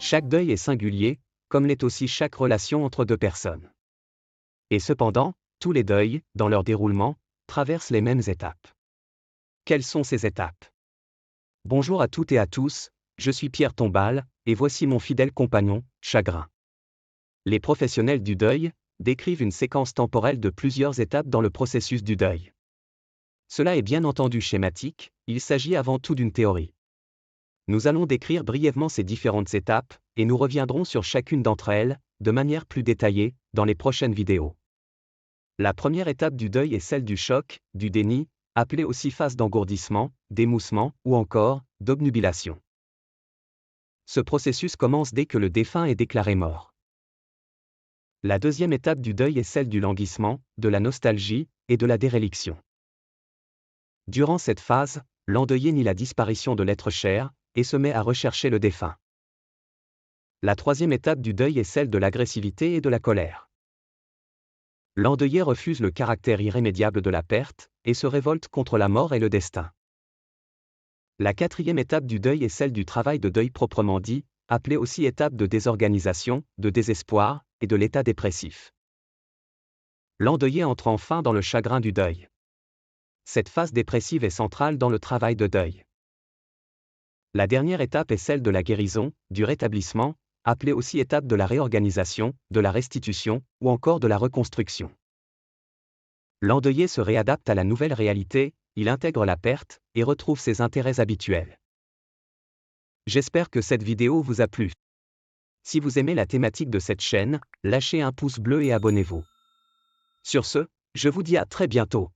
Chaque deuil est singulier, comme l'est aussi chaque relation entre deux personnes. Et cependant, tous les deuils, dans leur déroulement, traversent les mêmes étapes. Quelles sont ces étapes? Bonjour à toutes et à tous, je suis Pierre Tombal, et voici mon fidèle compagnon, Chagrin. Les professionnels du deuil décrivent une séquence temporelle de plusieurs étapes dans le processus du deuil. Cela est bien entendu schématique, il s'agit avant tout d'une théorie. Nous allons décrire brièvement ces différentes étapes, et nous reviendrons sur chacune d'entre elles, de manière plus détaillée, dans les prochaines vidéos. La première étape du deuil est celle du choc, du déni, appelée aussi phase d'engourdissement, d'émoussement, ou encore, d'obnubilation. Ce processus commence dès que le défunt est déclaré mort. La deuxième étape du deuil est celle du languissement, de la nostalgie, et de la déréliction. Durant cette phase, l'endeuillé nie la disparition de l'être cher, et se met à rechercher le défunt. La troisième étape du deuil est celle de l'agressivité et de la colère. L'endeuillé refuse le caractère irrémédiable de la perte, et se révolte contre la mort et le destin. La quatrième étape du deuil est celle du travail de deuil proprement dit, appelée aussi étape de désorganisation, de désespoir, et de l'état dépressif. L'endeuillé entre enfin dans le chagrin du deuil. Cette phase dépressive est centrale dans le travail de deuil. La dernière étape est celle de la guérison, du rétablissement, appelée aussi étape de la réorganisation, de la restitution, ou encore de la reconstruction. L'endeuillé se réadapte à la nouvelle réalité, il intègre la perte, et retrouve ses intérêts habituels. J'espère que cette vidéo vous a plu. Si vous aimez la thématique de cette chaîne, lâchez un pouce bleu et abonnez-vous. Sur ce, je vous dis à très bientôt.